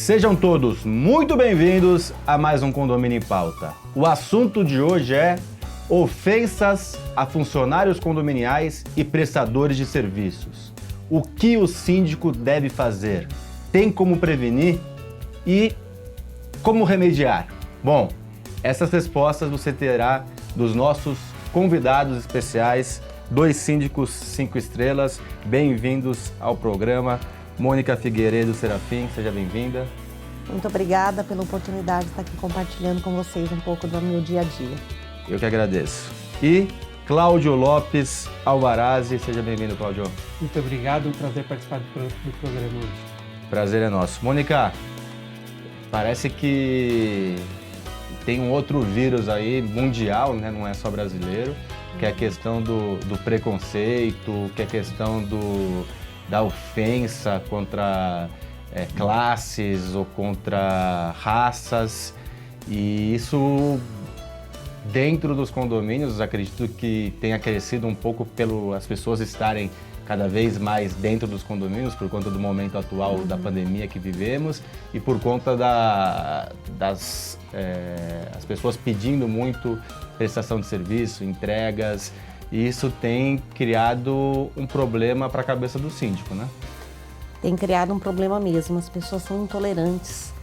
Sejam todos muito bem-vindos a mais um Condomínio em Pauta. O assunto de hoje é ofensas a funcionários condominiais e prestadores de serviços. O que o síndico deve fazer? Tem como prevenir? E como remediar? Bom, essas respostas você terá dos nossos convidados especiais, 2 síndicos 5 estrelas. Bem-vindos ao programa. Mônica Figueiredo Serafim, seja bem-vinda. Muito obrigada pela oportunidade de estar aqui compartilhando com vocês um pouco do meu dia a dia. Eu que agradeço. E Cláudio Lopes Alvarazzi, seja bem-vindo, Cláudio. Muito obrigado, um prazer participar do programa hoje. Prazer é nosso. Mônica, parece que tem um outro vírus aí mundial, né? Não é só brasileiro, que é a questão do preconceito, que é a questão da ofensa contra classes ou contra raças. E isso, dentro dos condomínios, acredito que tenha crescido um pouco pelo as pessoas estarem cada vez mais dentro dos condomínios por conta do momento atual da pandemia que vivemos e por conta das as pessoas pedindo muito prestação de serviço, entregas. E isso tem criado um problema para a cabeça do síndico, né? Tem criado um problema mesmo, as pessoas são intolerantes.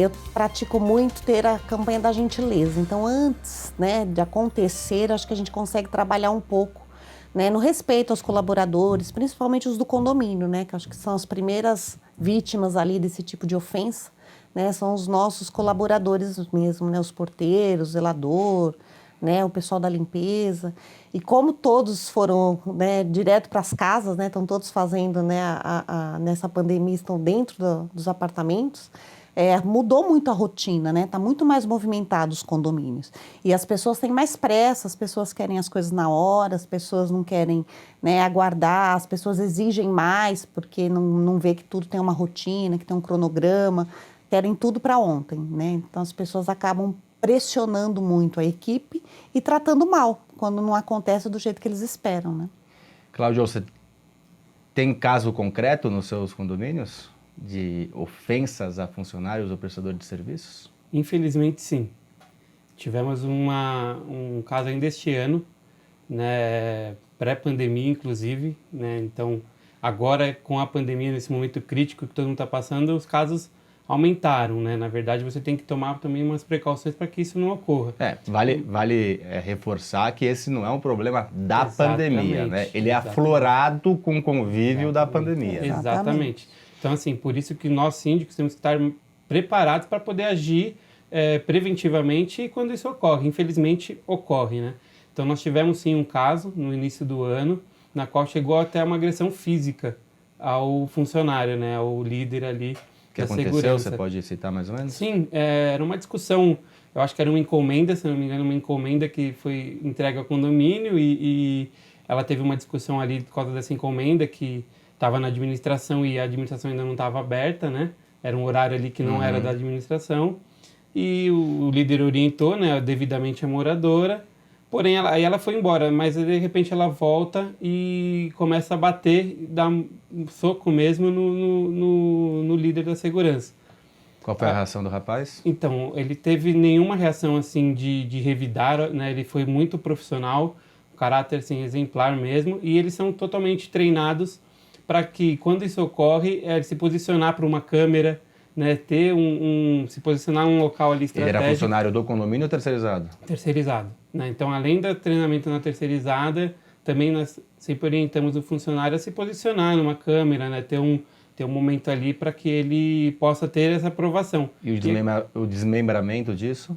Eu pratico muito ter a campanha da gentileza, então antes, né, de acontecer, acho que a gente consegue trabalhar um pouco, né, no respeito aos colaboradores, principalmente os do condomínio, né, que acho que são as primeiras vítimas ali desse tipo de ofensa, né, são os nossos colaboradores mesmo, né, os porteiros, o zelador, né, o pessoal da limpeza. E como todos foram, né, direto para as casas, né, estão todos fazendo, né, nessa pandemia, estão dentro dos apartamentos, mudou muito a rotina, né, está muito mais movimentado os condomínios. E as pessoas têm mais pressa, as pessoas querem as coisas na hora, as pessoas não querem, né, aguardar, as pessoas exigem mais porque não vê que tudo tem uma rotina, que tem um cronograma, querem tudo para ontem, né, então as pessoas acabam pressionando muito a equipe e tratando mal, quando não acontece do jeito que eles esperam, né? Cláudio, você tem caso concreto nos seus condomínios de ofensas a funcionários ou prestadores de serviços? Infelizmente, sim. Tivemos um caso ainda este ano, né, pré-pandemia, inclusive, né? Então, agora, com a pandemia, nesse momento crítico que todo mundo está passando, os casos aumentaram, né? Na verdade, você tem que tomar também umas precauções para que isso não ocorra. Vale reforçar que esse não é um problema da pandemia, né? Ele é aflorado com o convívio da pandemia. Exatamente. Então, assim, por isso que nós síndicos temos que estar preparados para poder agir preventivamente quando isso ocorre. Infelizmente, ocorre, né? Então, nós tivemos, sim, um caso no início do ano, na qual chegou até uma agressão física ao funcionário, né? Ao líder ali. O que aconteceu? Segurança. Você pode citar mais ou menos? Sim, era uma discussão, eu acho que era uma encomenda, se não me engano, uma encomenda que foi entregue ao condomínio e ela teve uma discussão ali por causa dessa encomenda que estava na administração e a administração ainda não estava aberta, né? Era um horário ali que não era da administração e o líder orientou, né, devidamente a moradora, porém aí ela foi embora, mas de repente ela volta e começa a bater, dar um soco mesmo no líder da segurança. Qual foi a reação do rapaz? Então, ele teve nenhuma reação assim de revidar, né? Ele foi muito profissional, um caráter assim, exemplar mesmo, e eles são totalmente treinados para que quando isso ocorre, se posicionar para uma câmera, né? Ter se posicionar em um local ali estratégico. Ele era funcionário do condomínio ou terceirizado? Terceirizado. Né? Então, além do treinamento na terceirizada, também nós sempre orientamos o funcionário a se posicionar numa câmera, né? Ter um momento ali para que ele possa ter essa aprovação. E o desmembramento disso?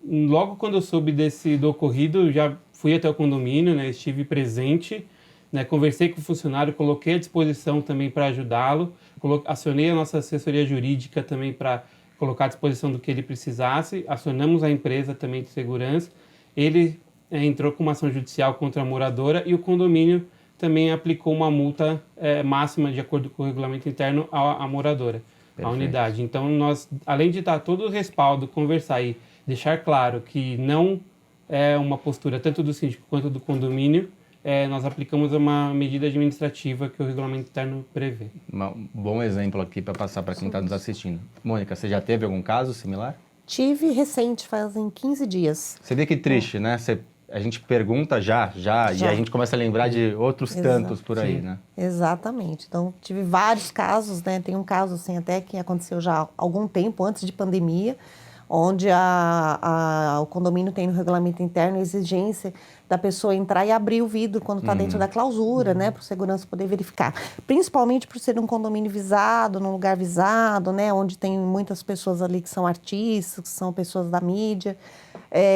Logo quando eu soube do ocorrido, já fui até o condomínio, né? Estive presente, né? Conversei com o funcionário, coloquei à disposição também para ajudá-lo, acionei a nossa assessoria jurídica também para colocar à disposição do que ele precisasse, acionamos a empresa também de segurança. Ele entrou com uma ação judicial contra a moradora e o condomínio também aplicou uma multa máxima de acordo com o regulamento interno à moradora, à unidade. Então, nós, além de dar todo o respaldo, conversar e deixar claro que não é uma postura tanto do síndico quanto do condomínio nós aplicamos uma medida administrativa que o regulamento interno prevê. Um bom exemplo aqui para passar para quem está nos assistindo. Mônica, você já teve algum caso similar? Tive recente, fazem 15 dias. Você vê que triste, né? A gente pergunta já, e a gente começa a lembrar de outros tantos por aí, né? Exatamente. Então, tive vários casos, né? Tem um caso, assim, até que aconteceu já há algum tempo, antes de pandemia, onde o condomínio tem no regulamento interno a exigência da pessoa entrar e abrir o vidro quando está dentro da clausura, né? Para o segurança poder verificar. Principalmente por ser um condomínio visado, num lugar visado, né? Onde tem muitas pessoas ali que são artistas, que são pessoas da mídia.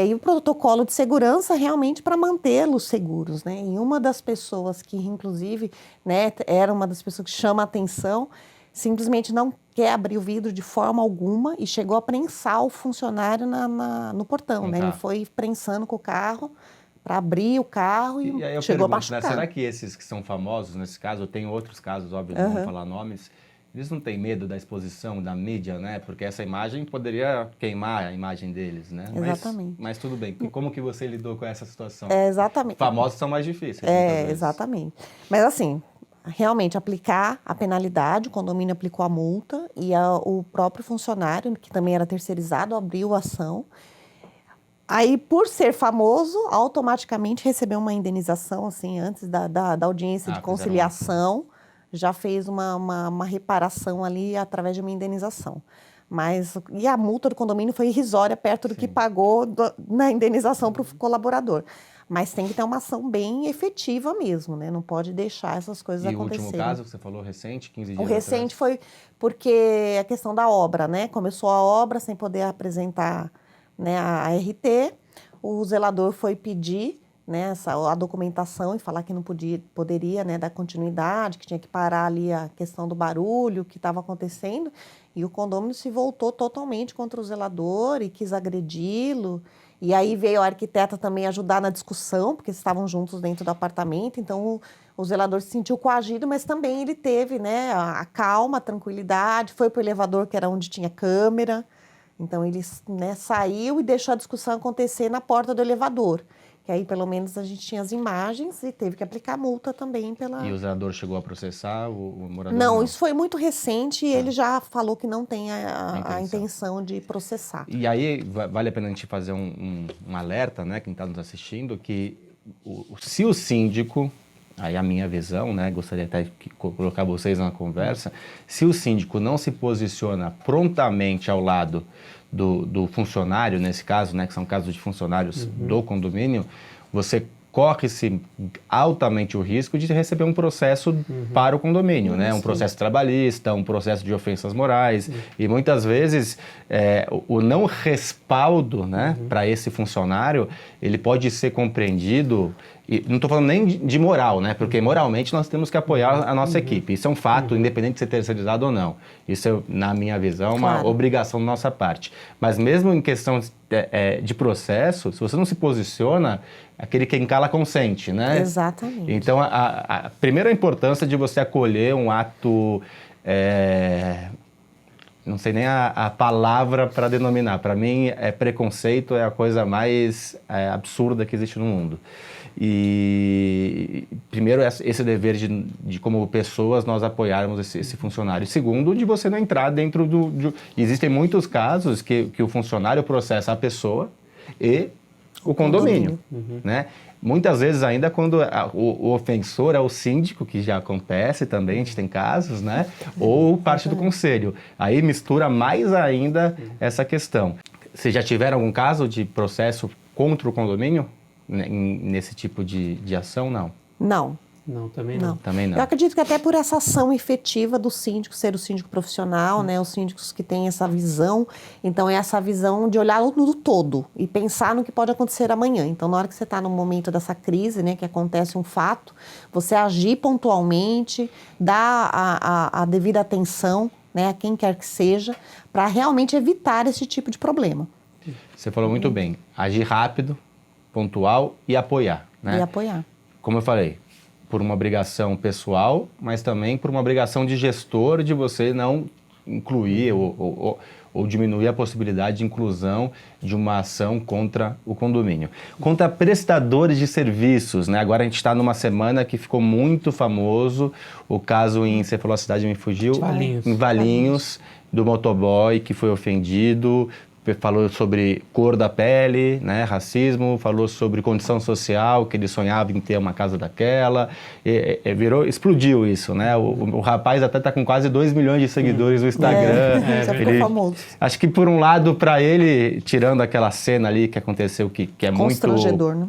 E o protocolo de segurança realmente para mantê-los seguros, né? E uma das pessoas que, inclusive, né, era uma das pessoas que chama a atenção, simplesmente não quer abrir o vidro de forma alguma e chegou a prensar o funcionário no portão, né? Ele foi prensando com o carro para abrir o carro e aí eu chegou a pergunto, machucar. né, será que esses que são famosos nesse caso, eu tenho outros casos, óbvio, não vou falar nomes, eles não têm medo da exposição da mídia, né? Porque essa imagem poderia queimar a imagem deles, né? Exatamente. Mas tudo bem. E como que você lidou com essa situação? Exatamente. Famosos são mais difíceis. Exatamente. Mas assim, realmente aplicar a penalidade, o condomínio aplicou a multa e o próprio funcionário, que também era terceirizado, abriu a ação. Aí, por ser famoso, automaticamente recebeu uma indenização, assim, antes da audiência de conciliação, já fez uma reparação ali através de uma indenização. E a multa do condomínio foi irrisória, perto do que pagou na indenização para o colaborador. Mas tem que ter uma ação bem efetiva mesmo, né? Não pode deixar essas coisas acontecerem. E o último caso que você falou, recente, 15 dias O recente foi porque a questão da obra, né? Começou a obra sem poder apresentar, né, a RT, o zelador foi pedir, né, a documentação e falar que não poderia, né, dar continuidade, que tinha que parar ali a questão do barulho que estava acontecendo, e o condomínio se voltou totalmente contra o zelador e quis agredi-lo. E aí veio a arquiteta também ajudar na discussão, porque estavam juntos dentro do apartamento, então o zelador se sentiu coagido, mas também ele teve, né, a calma, a tranquilidade, foi para o elevador, que era onde tinha câmera. Então, ele, né, saiu e deixou a discussão acontecer na porta do elevador. Que aí, pelo menos, a gente tinha as imagens e teve que aplicar multa também pela... E o zelador chegou a processar o morador? Não, isso foi muito recente e ele já falou que não tem a intenção de processar. E aí, vale a pena a gente fazer um alerta, né, quem está nos assistindo, que se o síndico... Aí a minha visão, né, gostaria até de colocar vocês na conversa, se o síndico não se posiciona prontamente ao lado do funcionário, nesse caso, né, que são casos de funcionários do condomínio, você corre-se altamente o risco de receber um processo para o condomínio, né? Um processo trabalhista, um processo de ofensas morais. E muitas vezes o não respaldo, né, para esse funcionário, ele pode ser compreendido, e não estou falando nem de moral, né? Porque moralmente nós temos que apoiar a nossa equipe. Isso é um fato, independente de ser terceirizado ou não. Isso é, na minha visão, uma obrigação da nossa parte. Mas mesmo em questão de processo, se você não se posiciona, aquele quem cala consente, né? Exatamente. Então, a primeira importância de você acolher um ato, não sei nem a palavra para denominar, para mim, preconceito é a coisa mais absurda que existe no mundo. E, primeiro, esse dever de como pessoas, nós apoiarmos esse funcionário. E, segundo, de você não entrar dentro Existem muitos casos que o funcionário processa a pessoa e o condomínio, né? Muitas vezes ainda quando o ofensor é o síndico, que já acontece também, a gente tem casos, né? Ou parte do conselho. Aí mistura mais ainda essa questão. Vocês já tiveram algum caso de processo contra o condomínio? Nesse tipo de ação, não? Não. Não, também não. Também não. Eu acredito que até por essa ação efetiva do síndico, ser o síndico profissional, né, os síndicos que têm essa visão, então é essa visão de olhar no todo e pensar no que pode acontecer amanhã. Então, na hora que você está no momento dessa crise, né, que acontece um fato, você agir pontualmente, dar a devida atenção, né, a quem quer que seja, para realmente evitar esse tipo de problema. Você falou muito bem, agir rápido, pontual e apoiar, né? E apoiar. Como eu falei, por uma obrigação pessoal, mas também por uma obrigação de gestor, de você não incluir ou diminuir a possibilidade de inclusão de uma ação contra o condomínio. Contra prestadores de serviços, né? Agora a gente está numa semana que ficou muito famoso o caso você falou a cidade, me fugiu? Valinhos. Em Valinhos, do motoboy que foi ofendido, falou sobre cor da pele, né, racismo, falou sobre condição social, que ele sonhava em ter uma casa daquela, explodiu isso, né? O rapaz até está com quase 2 milhões de seguidores no Instagram. Já ficou famoso. Acho que por um lado, para ele, tirando aquela cena ali que aconteceu, que é muito constrangedor, né?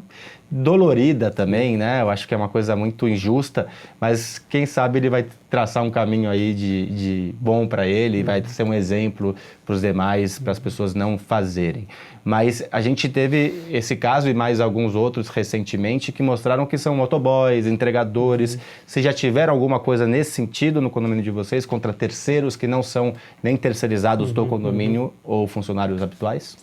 dolorida também, né? Eu acho que é uma coisa muito injusta, mas quem sabe ele vai traçar um caminho aí de bom para ele, vai ser um exemplo para os demais, para as pessoas não fazerem. Mas a gente teve esse caso e mais alguns outros recentemente que mostraram que são motoboys, entregadores. Vocês já tiveram alguma coisa nesse sentido no condomínio de vocês contra terceiros que não são nem terceirizados do condomínio ou funcionários habituais?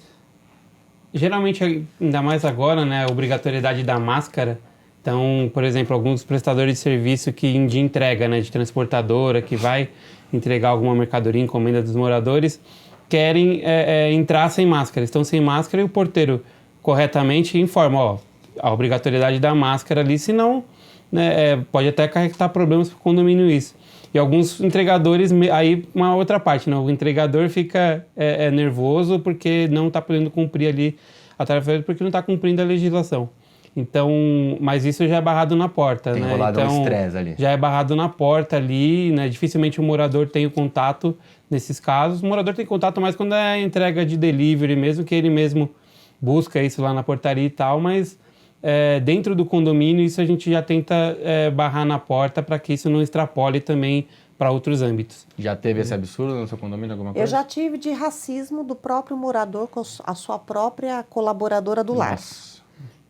Geralmente, ainda mais agora, né, a obrigatoriedade da máscara. Então, por exemplo, alguns prestadores de serviço de entrega, né, de transportadora, que vai entregar alguma mercadoria, encomenda dos moradores, querem entrar sem máscara. Estão sem máscara e o porteiro corretamente informa, a obrigatoriedade da máscara ali, senão, né, pode até acarretar problemas para o condomínio isso. E alguns entregadores, aí uma outra parte, né? O entregador fica nervoso porque não está podendo cumprir ali a tarefa, porque não está cumprindo a legislação. Então, mas isso já é barrado na porta, tem né? rolado então, um estresse ali. Já é barrado na porta ali, né? Dificilmente o morador tem o contato nesses casos. O morador tem contato mais quando é entrega de delivery mesmo, que ele mesmo busca isso lá na portaria e tal, mas dentro do condomínio isso a gente já tenta barrar na porta para que isso não extrapole também para outros âmbitos. Já teve esse absurdo no seu condomínio, alguma coisa? Eu já tive de racismo do próprio morador com a sua própria colaboradora do lar.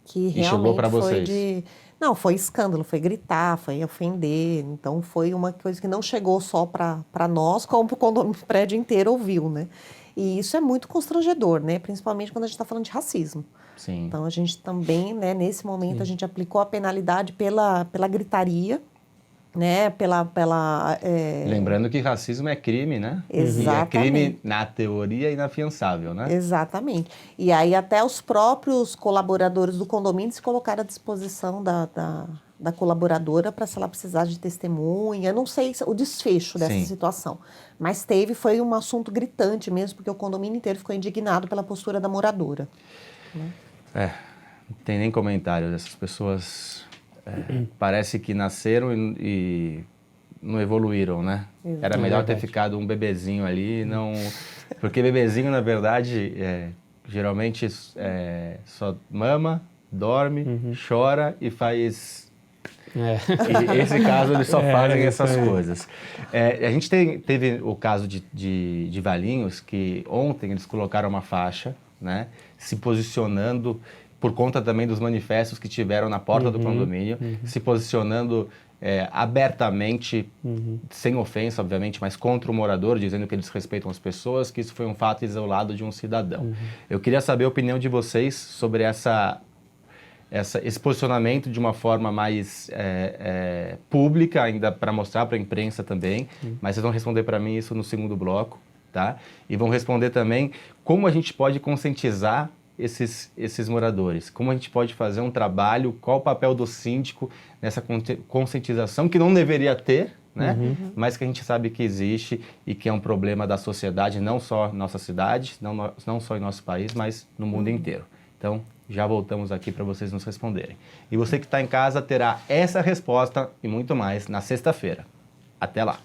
Que realmente chegou para foi vocês? Não, foi escândalo, foi gritar, foi ofender. Então foi uma coisa que não chegou só para nós, como o prédio inteiro ouviu, né? E isso é muito constrangedor, né? Principalmente quando a gente está falando de racismo. Sim. Então a gente também, né, nesse momento, a gente aplicou a penalidade pela gritaria, né? Lembrando que racismo é crime, né? Exatamente. E é crime, na teoria, inafiançável, né? Exatamente. E aí até os próprios colaboradores do condomínio se colocaram à disposição da colaboradora para, se ela precisar de testemunha. Eu não sei o desfecho dessa situação, mas foi um assunto gritante mesmo, porque o condomínio inteiro ficou indignado pela postura da moradora. Né? Não tem nem comentários. Essas pessoas parece que nasceram e não evoluíram, né? Era melhor ter ficado um bebezinho ali, não... Porque bebezinho, na verdade, geralmente só mama, dorme, chora e faz... E esse caso, eles só fazem essas coisas. A gente teve o caso de Valinhos, que ontem eles colocaram uma faixa, né, se posicionando, por conta também dos manifestos que tiveram na porta do condomínio, se posicionando abertamente, sem ofensa, obviamente, mas contra o morador, dizendo que eles respeitam as pessoas, que isso foi um fato isolado de um cidadão. Eu queria saber a opinião de vocês sobre esse posicionamento de uma forma mais pública, ainda para mostrar para a imprensa também, mas vocês vão responder para mim isso no segundo bloco, tá? E vão responder também como a gente pode conscientizar esses moradores, como a gente pode fazer um trabalho, qual o papel do síndico nessa conscientização que não deveria ter, né? Mas que a gente sabe que existe e que é um problema da sociedade, não só em nossa cidade, não só em nosso país, mas no mundo inteiro. Então, já voltamos aqui para vocês nos responderem. E você que está em casa terá essa resposta e muito mais na sexta-feira. Até lá!